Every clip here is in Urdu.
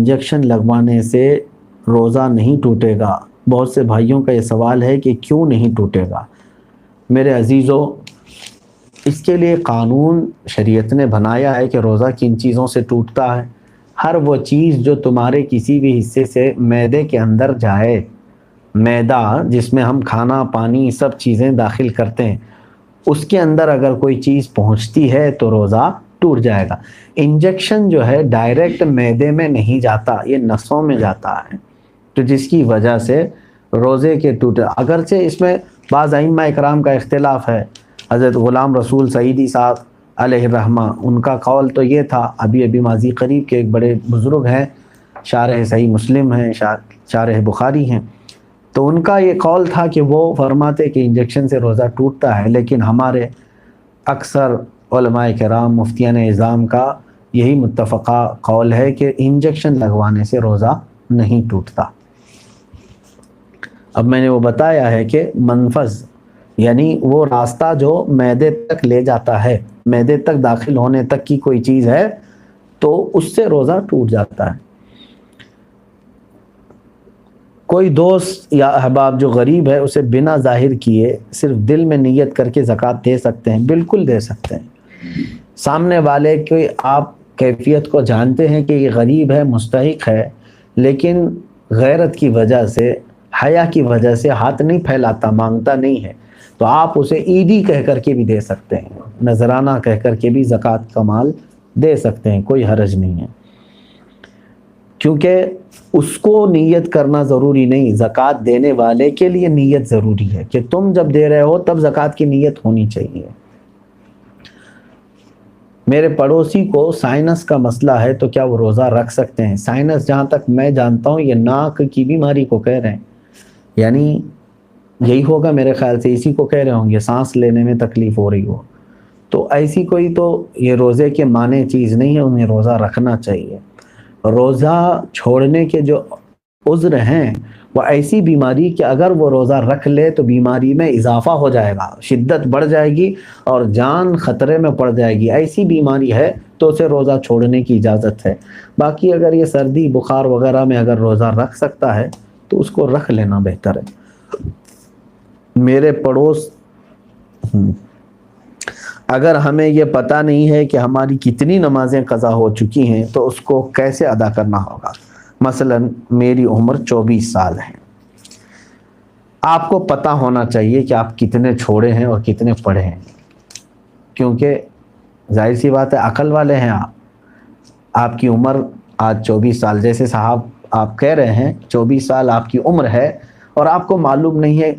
انجیکشن لگوانے سے روزہ نہیں ٹوٹے گا؟ بہت سے بھائیوں کا یہ سوال ہے کہ کیوں نہیں ٹوٹے گا؟ میرے عزیزو، اس کے لیے قانون شریعت نے بنایا ہے کہ روزہ کن چیزوں سے ٹوٹتا ہے۔ ہر وہ چیز جو تمہارے کسی بھی حصے سے معدے کے اندر جائے، معدہ جس میں ہم کھانا پانی سب چیزیں داخل کرتے ہیں، اس کے اندر اگر کوئی چیز پہنچتی ہے تو روزہ ٹوٹ جائے گا۔ انجیکشن جو ہے ڈائریکٹ معدے میں نہیں جاتا، یہ نسوں میں جاتا ہے، تو جس کی وجہ سے روزے کے ٹوٹے۔ اگرچہ اس میں بعض ائمہ اکرام کا اختلاف ہے۔ حضرت غلام رسول سعیدی صاحب علیہ الرحمہ، ان کا قول تو یہ تھا، ابھی ماضی قریب کے ایک بڑے بزرگ ہیں، شارح صحیح مسلم ہیں، شارح بخاری ہیں، تو ان کا یہ قول تھا کہ وہ فرماتے کہ انجیکشن سے روزہ ٹوٹتا ہے، لیکن ہمارے اکثر علماء کرام مفتیان اعظام کا یہی متفقہ قول ہے کہ انجیکشن لگوانے سے روزہ نہیں ٹوٹتا۔ اب میں نے وہ بتایا ہے کہ منفذ یعنی وہ راستہ جو معدے تک لے جاتا ہے، معدے تک داخل ہونے تک کی کوئی چیز ہے تو اس سے روزہ ٹوٹ جاتا ہے۔ کوئی دوست یا احباب جو غریب ہے اسے بنا ظاہر کیے صرف دل میں نیت کر کے زکوٰۃ دے سکتے ہیں؟ بالکل دے سکتے ہیں۔ سامنے والے کی آپ کیفیت کو جانتے ہیں کہ یہ غریب ہے، مستحق ہے، لیکن غیرت کی وجہ سے، حیا کی وجہ سے ہاتھ نہیں پھیلاتا، مانگتا نہیں ہے، تو آپ اسے عیدی کہہ کر کے بھی دے سکتے ہیں، نذرانہ کہہ کر کے بھی زکوٰۃ کا مال دے سکتے ہیں، کوئی حرج نہیں ہے، کیونکہ اس کو نیت کرنا ضروری نہیں، زکوٰۃ دینے والے کے لیے نیت ضروری ہے کہ تم جب دے رہے ہو تب زکوٰۃ کی نیت ہونی چاہیے۔ میرے پڑوسی کو سائنس کا مسئلہ ہے تو کیا وہ روزہ رکھ سکتے ہیں؟ سائنس جہاں تک میں جانتا ہوں یہ ناک کی بیماری کو کہہ رہے ہیں، یعنی یہی ہوگا میرے خیال سے، اسی کو کہہ رہے ہوں گے، سانس لینے میں تکلیف ہو رہی ہو، تو ایسی کوئی تو یہ روزے کے معنی چیز نہیں ہے، انہیں روزہ رکھنا چاہیے۔ روزہ چھوڑنے کے جو عذر ہیں وہ ایسی بیماری کہ اگر وہ روزہ رکھ لے تو بیماری میں اضافہ ہو جائے گا، شدت بڑھ جائے گی اور جان خطرے میں پڑ جائے گی، ایسی بیماری ہے تو اسے روزہ چھوڑنے کی اجازت ہے۔ باقی اگر یہ سردی بخار وغیرہ میں اگر روزہ رکھ سکتا ہے تو اس کو رکھ لینا بہتر ہے۔ میرے پڑوس اگر ہمیں یہ پتہ نہیں ہے کہ ہماری کتنی نمازیں قضا ہو چکی ہیں تو اس کو کیسے ادا کرنا ہوگا؟ مثلا میری عمر 24 سال ہے، آپ کو پتہ ہونا چاہیے کہ آپ کتنے چھوڑے ہیں اور کتنے پڑھے ہیں، کیونکہ ظاہر سی بات ہے عقل والے ہیں آپ کی عمر آج 24 سال، جیسے صاحب آپ کہہ رہے ہیں 24 سال آپ کی عمر ہے اور آپ کو معلوم نہیں ہے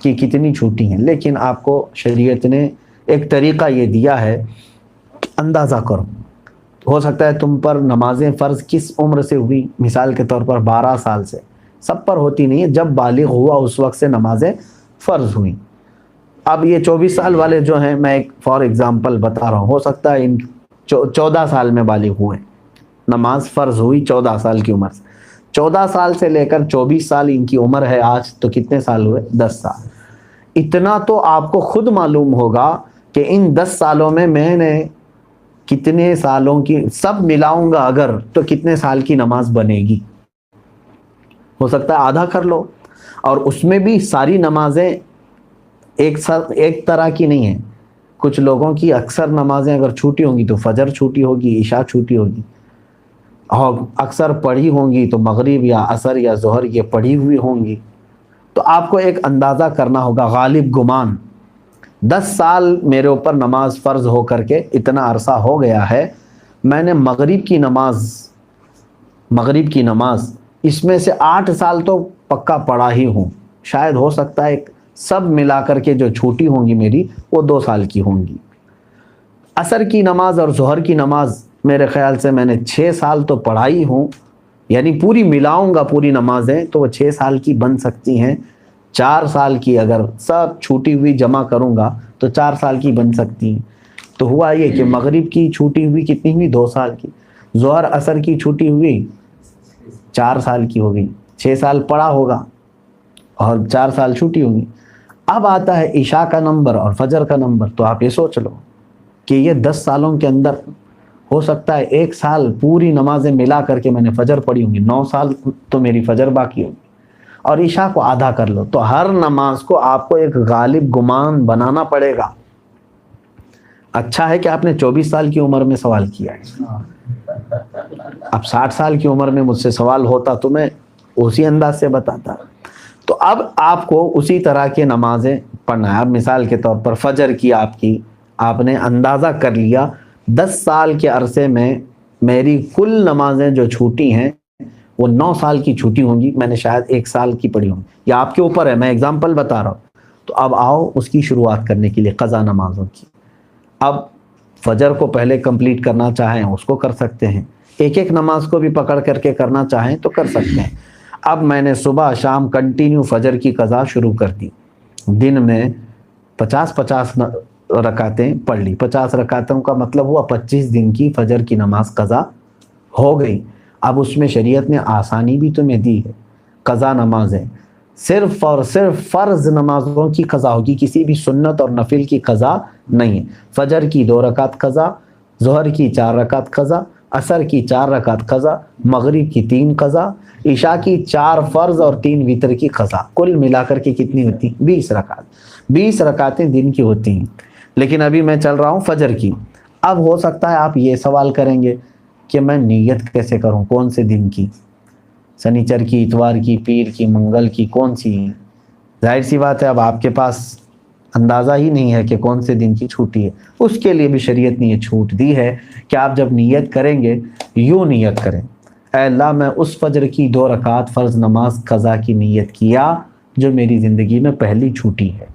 کہ کتنی چھوٹی ہیں، لیکن آپ کو شریعت نے ایک طریقہ یہ دیا ہے، اندازہ کرو، ہو سکتا ہے تم پر نمازیں فرض کس عمر سے ہوئی، مثال کے طور پر 12 سال سے، سب پر ہوتی نہیں ہے، جب بالغ ہوا اس وقت سے نمازیں فرض ہوئیں۔ اب یہ 24 سال والے جو ہیں، میں ایک فار ایگزامپل بتا رہا ہوں، ہو سکتا ہے ان 14 سال میں بالغ ہوئے، نماز فرض ہوئی 14 سال کی عمر سے، 14 سال سے لے کر 24 سال ان کی عمر ہے آج، تو کتنے سال ہوئے؟ 10 سال۔ اتنا تو آپ کو خود معلوم ہوگا کہ ان 10 سالوں میں میں نے کتنے سالوں کی، سب ملاؤں گا اگر تو کتنے سال کی نماز بنے گی، ہو سکتا ہے آدھا کر لو، اور اس میں بھی ساری نمازیں ایک طرح کی نہیں ہیں، کچھ لوگوں کی اکثر نمازیں اگر چھوٹی ہوں گی تو فجر چھوٹی ہوگی، عشاء چھوٹی ہوگی، اور اکثر پڑھی ہوں گی تو مغرب یا عصر یا ظہر یہ پڑھی ہوئی ہوں گی، تو آپ کو ایک اندازہ کرنا ہوگا غالب گمان۔ 10 سال میرے اوپر نماز فرض ہو کر کے اتنا عرصہ ہو گیا ہے، میں نے مغرب کی نماز اس میں سے 8 سال تو پکا پڑھا ہی ہوں، شاید ہو سکتا ہے سب ملا کر کے جو چھوٹی ہوں گی میری وہ 2 سال کی ہوں گی۔ عصر کی نماز اور ظہر کی نماز میرے خیال سے میں نے 6 سال تو پڑھائی ہوں، یعنی پوری ملاؤں گا پوری نمازیں تو وہ 6 سال کی بن سکتی ہیں، 4 سال کی اگر سب چھوٹی ہوئی جمع کروں گا تو 4 سال کی بن سکتی ہیں۔ تو ہوا یہ کہ مغرب کی چھوٹی ہوئی کتنی ہوئی؟ 2 سال کی، ظہر عصر کی چھوٹی ہوئی 4 سال کی ہو گئی، 6 سال پڑھا ہوگا اور 4 سال چھوٹی ہوگی۔ اب آتا ہے عشاء کا نمبر اور فجر کا نمبر، تو آپ یہ سوچ لو کہ یہ 10 سالوں کے اندر ہو سکتا ہے 1 سال پوری نمازیں ملا کر کے میں نے فجر پڑھی ہوں گی، 9 سال تو میری فجر باقی ہوگی، اور عشاء کو آدھا کر لو، تو ہر نماز کو آپ کو ایک غالب گمان بنانا پڑے گا۔ اچھا ہے کہ آپ نے 24 سال کی عمر میں سوال کیا ہے، اب 60 سال کی عمر میں مجھ سے سوال ہوتا تو میں اسی انداز سے بتاتا۔ تو اب آپ کو اسی طرح کی نمازیں پڑھنا ہے۔ اب مثال کے طور پر فجر کی آپ نے اندازہ کر لیا 10 سال کے عرصے میں میری کل نمازیں جو چھوٹی ہیں وہ 9 سال کی چھوٹی ہوں گی، میں نے شاید 1 سال کی پڑھی ہوں، یا آپ کے اوپر ہے، میں اگزامپل بتا رہا ہوں۔ تو اب آؤ اس کی شروعات کرنے کے لیے قضا نمازوں کی۔ اب فجر کو پہلے کمپلیٹ کرنا چاہیں اس کو کر سکتے ہیں، ایک ایک نماز کو بھی پکڑ کر کے کرنا چاہیں تو کر سکتے ہیں۔ اب میں نے صبح شام کنٹینیو فجر کی قضا شروع کر دی، دن میں 50 رکعتیں پڑھ لی، 50 رکعتوں کا مطلب ہوا 25 دن کی فجر کی نماز قضا ہو گئی۔ اب اس میں شریعت نے آسانی بھی تمہیں دی ہے، قضا نمازیں صرف اور صرف فرض نمازوں کی قضا ہوگی، کسی بھی سنت اور نفل کی قضا نہیں ہے۔ فجر کی 2 رکعت قضا، ظہر کی 4 رکعت قضا، عصر کی 4 رکعت قضا، مغرب کی 3 قضا، عشاء کی 4 فرض اور 3 وتر کی قضا، کل ملا کر کے کتنی ہوتی ہیں؟ 20 رکعت۔ 20 رکعتیں دن کی ہوتی ہیں، لیکن ابھی میں چل رہا ہوں فجر کی۔ اب ہو سکتا ہے آپ یہ سوال کریں گے کہ میں نیت کیسے کروں، کون سے دن کی، سنیچر کی، اتوار کی، پیر کی، منگل کی، کون سی؟ ظاہر سی بات ہے اب آپ کے پاس اندازہ ہی نہیں ہے کہ کون سے دن کی چھوٹی ہے۔ اس کے لیے بھی شریعت نے یہ چھوٹ دی ہے کہ آپ جب نیت کریں گے یوں نیت کریں، اے اللہ میں اس فجر کی 2 رکعت فرض نماز قضا کی نیت کیا جو میری زندگی میں پہلی چھوٹی ہے۔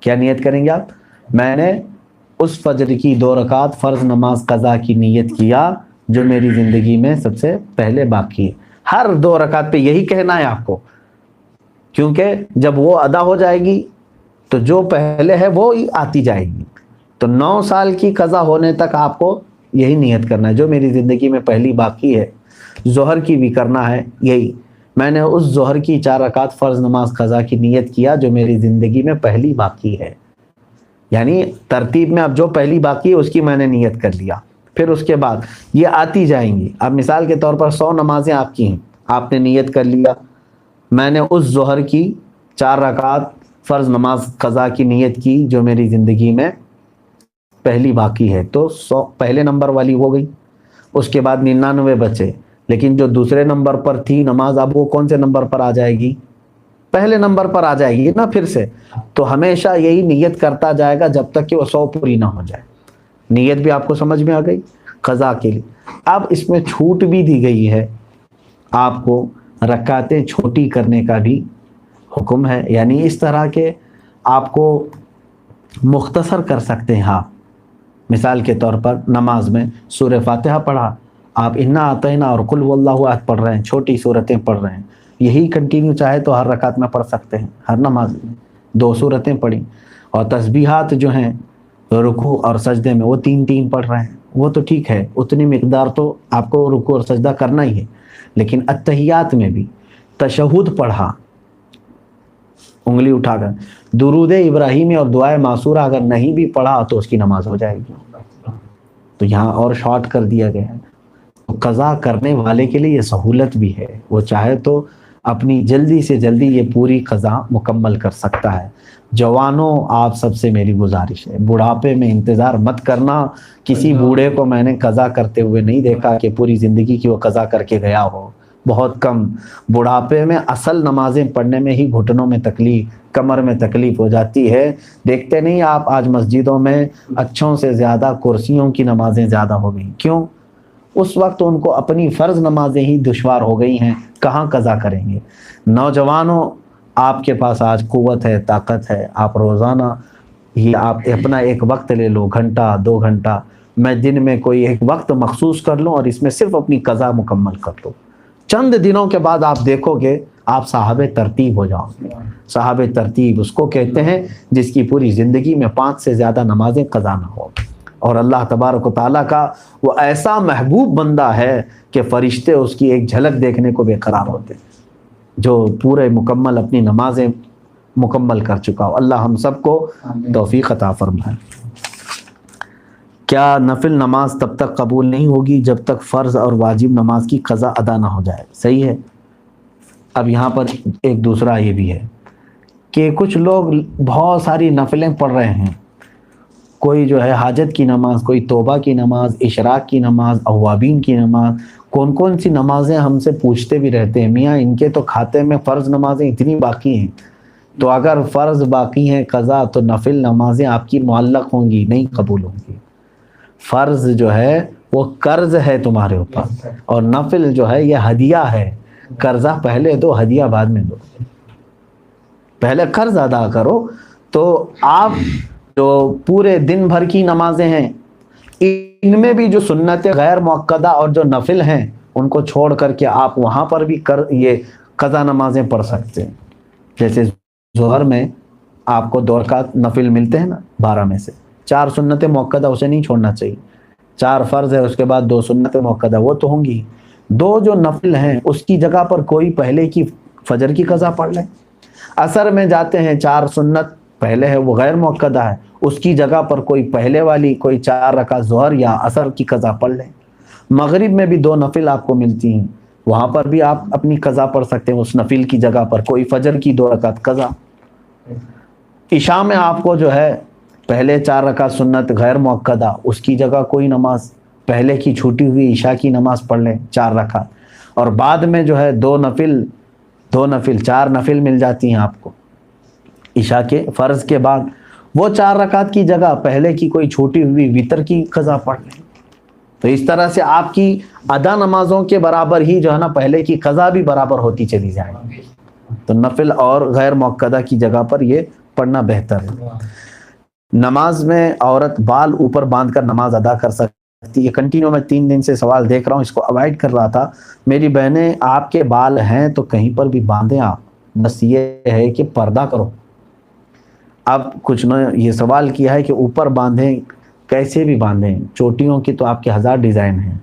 کیا نیت کریں گے آپ؟ میں نے اس فجر کی 2 رکعت فرض نماز قضا کی نیت کیا جو میری زندگی میں سب سے پہلے باقی ہے۔ ہر 2 رکعت پہ یہی کہنا ہے آپ کو، کیونکہ جب وہ ادا ہو جائے گی تو جو پہلے ہے وہ آتی جائے گی۔ تو 9 سال کی قضا ہونے تک آپ کو یہی نیت کرنا ہے جو میری زندگی میں پہلی باقی ہے۔ ظہر کی بھی کرنا ہے یہی، میں نے اس ظہر کی 4 رکعت فرض نماز قضا کی نیت کیا جو میری زندگی میں پہلی باقی ہے، یعنی ترتیب میں اب جو پہلی باقی ہے اس کی میں نے نیت کر لیا، پھر اس کے بعد یہ آتی جائیں گی۔ اب مثال کے طور پر 100 نمازیں آپ کی ہیں، آپ نے نیت کر لیا میں نے اس ظہر کی 4 رکعت فرض نماز قضا کی نیت کی جو میری زندگی میں پہلی باقی ہے، تو 100 پہلے نمبر والی ہو گئی، اس کے بعد 99 بچے، لیکن جو دوسرے نمبر پر تھی نماز اب وہ کون سے نمبر پر آ جائے گی؟ پہلے نمبر پر آ جائے گی نا پھر سے۔ تو ہمیشہ یہی نیت کرتا جائے گا جب تک کہ وہ 100 پوری نہ ہو جائے۔ نیت بھی آپ کو سمجھ میں آ گئی قضا کے لیے۔ اب اس میں چھوٹ بھی دی گئی ہے، آپ کو رکعتیں چھوٹی کرنے کا بھی حکم ہے، یعنی اس طرح کے آپ کو مختصر کر سکتے ہیں آپ۔ مثال کے طور پر نماز میں سورہ فاتحہ پڑھا، آپ انا اعطینا اور قل هو اللہ احد پڑھ رہے ہیں، چھوٹی صورتیں پڑھ رہے ہیں، یہی کنٹینیو چاہے تو ہر رکعت میں پڑھ سکتے ہیں، ہر نماز میں 2 صورتیں پڑھی، اور تسبیحات جو ہیں رکوع اور سجدے میں وہ 3 پڑھ رہے ہیں، وہ تو ٹھیک ہے، اتنی مقدار تو آپ کو رکوع اور سجدہ کرنا ہی ہے۔ لیکن اتحیات میں بھی تشہد پڑھا انگلی اٹھا کر، درود ابراہیمی اور دعائے معصورہ اگر نہیں بھی پڑھا تو اس کی نماز ہو جائے گی۔ تو یہاں اور شارٹ کر دیا گیا ہے۔ قضا کرنے والے کے لیے یہ سہولت بھی ہے، وہ چاہے تو اپنی جلدی سے جلدی یہ پوری قضا مکمل کر سکتا ہے۔ جوانوں آپ سب سے میری گزارش ہے، بڑھاپے میں انتظار مت کرنا۔ کسی بوڑھے کو میں نے قضا کرتے ہوئے نہیں دیکھا کہ پوری زندگی کی وہ قضا کر کے گیا ہو، بہت کم۔ بڑھاپے میں اصل نمازیں پڑھنے میں ہی گھٹنوں میں تکلیف، کمر میں تکلیف ہو جاتی ہے۔ دیکھتے نہیں آپ آج مسجدوں میں اچھوں سے زیادہ کرسیوں کی نمازیں زیادہ ہو گئی، کیوں؟ اس وقت ان کو اپنی فرض نمازیں ہی دشوار ہو گئی ہیں، کہاں قضا کریں گے؟ نوجوانوں آپ کے پاس آج قوت ہے، طاقت ہے، آپ روزانہ یہ آپ اپنا ایک وقت لے لو، گھنٹہ 2 گھنٹہ، میں دن میں کوئی ایک وقت مخصوص کر لوں اور اس میں صرف اپنی قضا مکمل کر لوں۔ چند دنوں کے بعد آپ دیکھو گے آپ صاحب ترتیب ہو جاؤ گے۔ صاحب ترتیب اس کو کہتے ہیں جس کی پوری زندگی میں 5 سے زیادہ نمازیں قضا نہ ہو، اور اللہ تبارک و تعالیٰ کا وہ ایسا محبوب بندہ ہے کہ فرشتے اس کی ایک جھلک دیکھنے کو بے قرار ہوتے ہیں، جو پورے مکمل اپنی نمازیں مکمل کر چکا ہو۔ اللہ ہم سب کو توفیق عطا فرمائے۔ کیا نفل نماز تب تک قبول نہیں ہوگی جب تک فرض اور واجب نماز کی قضا ادا نہ ہو جائے؟ صحیح ہے۔ اب یہاں پر ایک دوسرا یہ بھی ہے کہ کچھ لوگ بہت ساری نفلیں پڑھ رہے ہیں، کوئی جو ہے حاجت کی نماز، کوئی توبہ کی نماز، اشراق کی نماز، اوابین کی نماز، کون کون سی نمازیں ہم سے پوچھتے بھی رہتے ہیں، میاں ان کے تو کھاتے میں فرض نمازیں اتنی باقی ہیں، تو اگر فرض باقی ہیں قضا تو نفل نمازیں آپ کی معلق ہوں گی، نہیں قبول ہوں گی۔ فرض جو ہے وہ قرض ہے تمہارے اوپر، اور نفل جو ہے یہ ہدیہ ہے، قرضہ پہلے دو، ہدیہ بعد میں دو، پہلے قرض ادا کرو۔ تو آپ جو پورے دن بھر کی نمازیں ہیں ان میں بھی جو سنت غیر مؤکدہ اور جو نفل ہیں ان کو چھوڑ کر کے آپ وہاں پر بھی یہ قضا نمازیں پڑھ سکتے ہیں۔ جیسے ظہر میں آپ کو 2 رکعت نفل ملتے ہیں نا 12 میں سے، 4 سنت مؤکدہ اسے نہیں چھوڑنا چاہیے، 4 فرض ہے اس کے بعد 2 سنت مؤکدہ وہ تو ہوں گی، 2 جو نفل ہیں اس کی جگہ پر کوئی پہلے کی فجر کی قضا پڑھ لیں۔ عصر میں جاتے ہیں 4 سنت پہلے ہے وہ غیر مؤکدہ ہے، اس کی جگہ پر کوئی پہلے والی کوئی 4 رکعت ظہر یا عصر کی قضا پڑھ لیں۔ مغرب میں بھی 2 نفل آپ کو ملتی ہیں، وہاں پر بھی آپ اپنی قضا پڑھ سکتے ہیں، اس نفل کی جگہ پر کوئی فجر کی 2 رکعت قضا۔ عشاء میں آپ کو جو ہے پہلے 4 رکعت سنت غیر مؤکدہ، اس کی جگہ کوئی نماز پہلے کی چھوٹی ہوئی عشاء کی نماز پڑھ لیں 4 رکعت، اور بعد میں جو ہے 2 نفل 4 نفل مل جاتی ہیں آپ کو عشاء کے فرض کے بعد، وہ 4 رکعت کی جگہ پہلے کی کوئی چھوٹی ہوئی وتر کی قضا پڑھ لیں۔ تو اس طرح سے آپ کی ادا نمازوں کے برابر ہی جو ہے نا پہلے کی قضا بھی برابر ہوتی چلی جائے گی۔ تو نفل اور غیر مؤکدہ کی جگہ پر یہ پڑھنا بہتر ہے۔ نماز میں عورت بال اوپر باندھ کر نماز ادا کر سکتی ہے؟ کنٹینیو میں 3 دن سے سوال دیکھ رہا ہوں، اس کو اوائڈ کر رہا تھا۔ میری بہنیں آپ کے بال ہیں تو کہیں پر بھی باندھیں آپ، بس یہ ہے کہ پردہ کرو۔ اب کچھ نے یہ سوال کیا ہے کہ اوپر باندھیں، کیسے بھی باندھیں، چوٹیوں کی تو آپ کے 1000 ڈیزائن ہیں،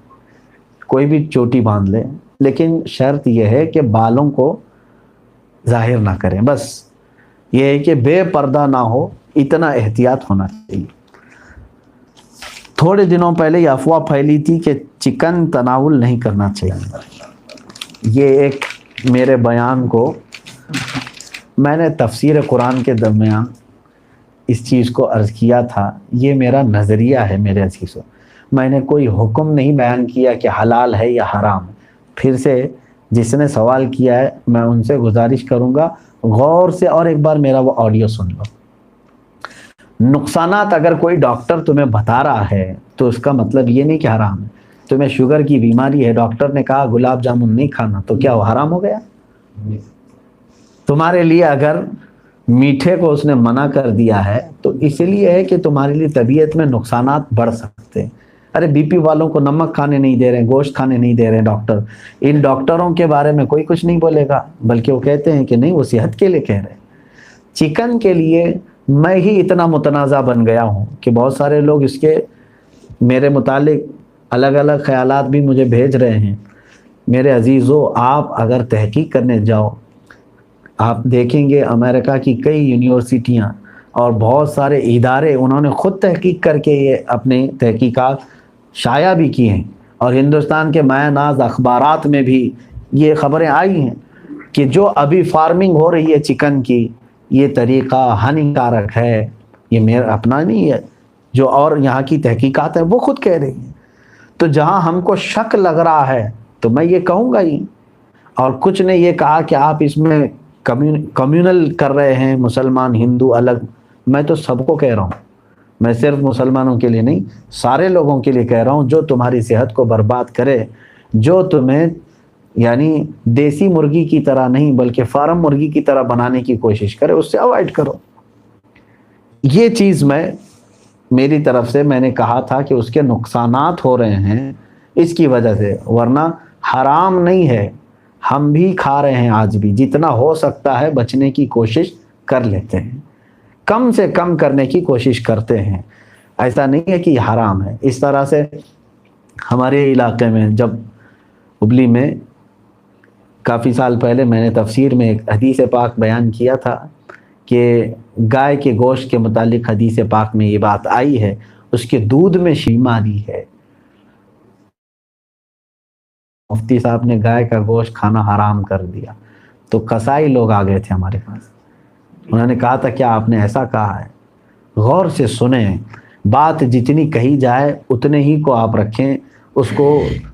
کوئی بھی چوٹی باندھ لیں، لیکن شرط یہ ہے کہ بالوں کو ظاہر نہ کریں، بس یہ ہے کہ بے پردہ نہ ہو، اتنا احتیاط ہونا چاہیے۔ تھوڑے دنوں پہلے یہ افواہ پھیلی تھی کہ چکن تناول نہیں کرنا چاہیے، یہ ایک میرے بیان کو میں نے تفسیر قرآن کے درمیان اس چیز کو عرض کیا تھا، یہ میرا نظریہ ہے میرے عزیزوں، میں نے کوئی حکم نہیں بیان کیا کہ حلال ہے یا حرام۔ پھر سے جس نے سوال کیا ہے میں ان سے گزارش کروں گا غور سے اور ایک بار میرا وہ آڈیو سن لو۔ نقصانات اگر کوئی ڈاکٹر تمہیں بتا رہا ہے تو اس کا مطلب یہ نہیں کہ حرام ہے۔ تمہیں شوگر کی بیماری ہے، ڈاکٹر نے کہا گلاب جامن نہیں کھانا، تو کیا وہ حرام ہو گیا؟ تمہارے لیے اگر میٹھے کو اس نے منع کر دیا ہے تو اس لیے ہے کہ تمہارے لیے طبیعت میں نقصانات بڑھ سکتے ہیں۔ ارے بی پی والوں کو نمک کھانے نہیں دے رہے ہیں، گوشت کھانے نہیں دے رہے ہیں ڈاکٹر، ان ڈاکٹروں کے بارے میں کوئی کچھ نہیں بولے گا، بلکہ وہ کہتے ہیں کہ نہیں وہ صحت کے لیے کہہ رہے ہیں۔ چکن کے لیے میں ہی اتنا متنازع بن گیا ہوں کہ بہت سارے لوگ اس کے میرے متعلق الگ الگ خیالات بھی مجھے بھیج رہے ہیں۔ میرے عزیزو، آپ اگر تحقیق کرنے جاؤ، آپ دیکھیں گے امریکہ کی کئی یونیورسٹیاں اور بہت سارے ادارے انہوں نے خود تحقیق کر کے یہ اپنے تحقیقات شائع بھی کی ہیں، اور ہندوستان کے مایہ ناز اخبارات میں بھی یہ خبریں آئی ہیں کہ جو ابھی فارمنگ ہو رہی ہے چکن کی، یہ طریقہ ہانیکارک ہے۔ یہ میرا اپنا نہیں ہے، جو اور یہاں کی تحقیقات ہیں وہ خود کہہ رہی ہیں۔ تو جہاں ہم کو شک لگ رہا ہے تو میں یہ کہوں گا ہی۔ اور کچھ نے یہ کہا کہ آپ اس میں کمیونل کر رہے ہیں، مسلمان ہندو الگ۔ میں تو سب کو کہہ رہا ہوں، میں صرف مسلمانوں کے لیے نہیں، سارے لوگوں کے لیے کہہ رہا ہوں، جو تمہاری صحت کو برباد کرے، جو تمہیں یعنی دیسی مرغی کی طرح نہیں بلکہ فارم مرغی کی طرح بنانے کی کوشش کرے، اس سے اوائڈ کرو۔ یہ چیز میری طرف سے میں نے کہا تھا کہ اس کے نقصانات ہو رہے ہیں اس کی وجہ سے، ورنہ حرام نہیں ہے، ہم بھی کھا رہے ہیں آج بھی، جتنا ہو سکتا ہے بچنے کی کوشش کر لیتے ہیں، کم سے کم کرنے کی کوشش کرتے ہیں، ایسا نہیں ہے کہ یہ حرام ہے۔ اس طرح سے ہمارے علاقے میں جب ہبلی میں کافی سال پہلے میں نے تفسیر میں ایک حدیث پاک بیان کیا تھا کہ گائے کے گوشت کے متعلق حدیث پاک میں یہ بات آئی ہے، اس کے دودھ میں بیماری ہے. مفتی صاحب نے گائے کا گوشت کھانا حرام کر دیا تو قصائی لوگ آ گئے تھے ہمارے پاس. انہوں نے کہا تھا کیا آپ نے ایسا کہا ہے؟ غور سے سنیں, بات جتنی کہی جائے اتنے ہی کو آپ رکھیں, اس کو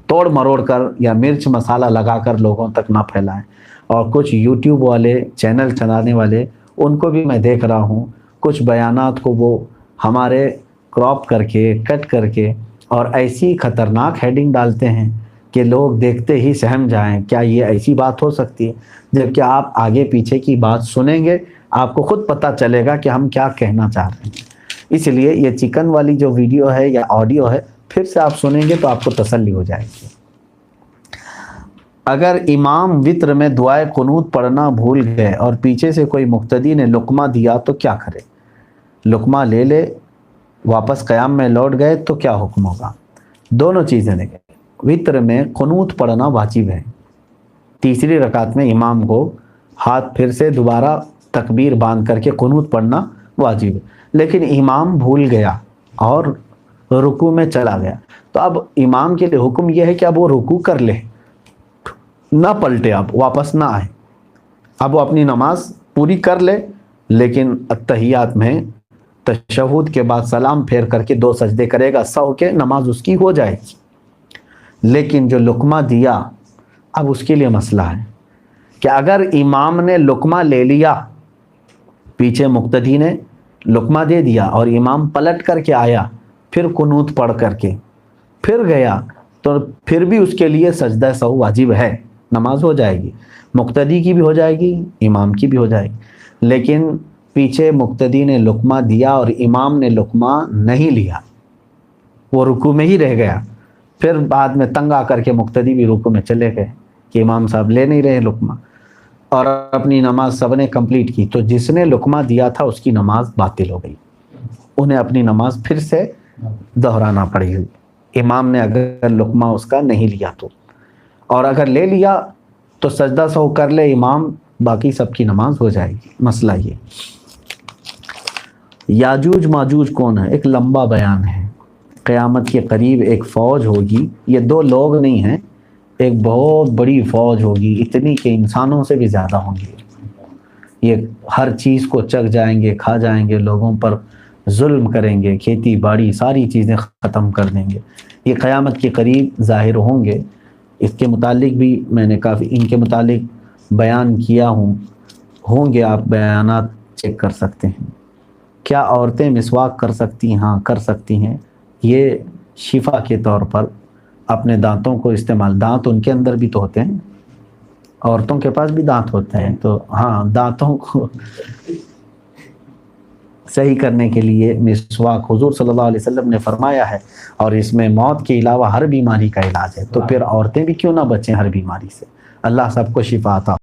توڑ مروڑ کر یا مرچ مسالہ لگا کر لوگوں تک نہ پھیلائیں. اور کچھ یوٹیوب والے چینل چلانے والے, ان کو بھی میں دیکھ رہا ہوں, کچھ بیانات کو وہ ہمارے کراپ کر کے کٹ کر کے اور ایسی خطرناک ہیڈنگ ڈالتے ہیں کہ لوگ دیکھتے ہی سہم جائیں کیا یہ ایسی بات ہو سکتی ہے. جبکہ آپ آگے پیچھے کی بات سنیں گے آپ کو خود پتہ چلے گا کہ ہم کیا کہنا چاہ رہے ہیں. اس لیے یہ چکن والی جو ویڈیو ہے یا آڈیو ہے پھر سے آپ سنیں گے تو آپ کو تسلی ہو جائے گی. اگر امام وطر میں دعائے قنوت پڑھنا بھول گئے اور پیچھے سے کوئی مقتدی نے لقمہ دیا تو کیا کرے؟ لقمہ لے لے, واپس قیام میں لوٹ گئے تو کیا حکم ہوگا؟ دونوں چیزیں دیکھیں. وطر میں قنوت پڑھنا واجب ہے. تیسری رکعت میں امام کو ہاتھ پھر سے دوبارہ تکبیر باندھ کر کے قنوت پڑھنا واجب ہے. لیکن امام بھول گیا اور رکوع میں چلا گیا تو اب امام کے لیے حکم یہ ہے کہ اب وہ رکوع کر لے, نہ پلٹے, اب واپس نہ آئے. اب وہ اپنی نماز پوری کر لے, لیکن اتحیات میں تشہد کے بعد سلام پھیر کر کے 2 سجدے کرے گا, سہو کے نماز اس کی ہو جائے گی. لیکن جو لقمہ دیا, اب اس کے لیے مسئلہ ہے کہ اگر امام نے لقمہ لے لیا, پیچھے مقتدی نے لقمہ دے دیا اور امام پلٹ کر کے آیا, پھر قنوت پڑھ کر کے پھر گیا, تو پھر بھی اس کے لیے سجدہ سہو واجب ہے, نماز ہو جائے گی. مقتدی کی بھی ہو جائے گی, امام کی بھی ہو جائے گی. لیکن پیچھے مقتدی نے لقمہ دیا اور امام نے لقمہ نہیں لیا, وہ رکوع میں ہی رہ گیا. پھر بعد میں تنگ آ کر کے مقتدی بھی رکوع میں چلے گئے کہ امام صاحب لے نہیں رہے لقمہ, اور اپنی نماز سب نے کمپلیٹ کی. تو جس نے لقمہ دیا تھا اس کی نماز باطل ہو گئی, انہیں اپنی نماز پھر سے دہرانا پڑے گی. امام نے اگر لقمہ اس کا نہیں لیا تو, اور اگر لے لیا تو سجدہ سہو کر لے امام, باقی سب کی نماز ہو جائے گی. مسئلہ یہ. یاجوج ماجوج کون ہے؟ ایک لمبا بیان ہے. قیامت کے قریب ایک فوج ہوگی, یہ 2 لوگ نہیں ہیں, ایک بہت بڑی فوج ہوگی, اتنی کہ انسانوں سے بھی زیادہ ہوں گے. یہ ہر چیز کو چکھ جائیں گے, کھا جائیں گے, لوگوں پر ظلم کریں گے, کھیتی باڑی ساری چیزیں ختم کر دیں گے. یہ قیامت کے قریب ظاہر ہوں گے. اس کے متعلق بھی میں نے کافی ان کے متعلق بیان کیا ہوں گے, آپ بیانات چیک کر سکتے ہیں. کیا عورتیں مسواک کر سکتی ہیں؟ ہاں کر سکتی ہیں. یہ شفا کے طور پر اپنے دانتوں کو استعمال, دانت ان کے اندر بھی تو ہوتے ہیں, عورتوں کے پاس بھی دانت ہوتے ہیں, تو ہاں دانتوں کو صحیح کرنے کے لیے مسواک حضور صلی اللہ علیہ وسلم نے فرمایا ہے, اور اس میں موت کے علاوہ ہر بیماری کا علاج ہے. تو پھر عورتیں بھی کیوں نہ بچیں ہر بیماری سے. اللہ سب کو شفا عطا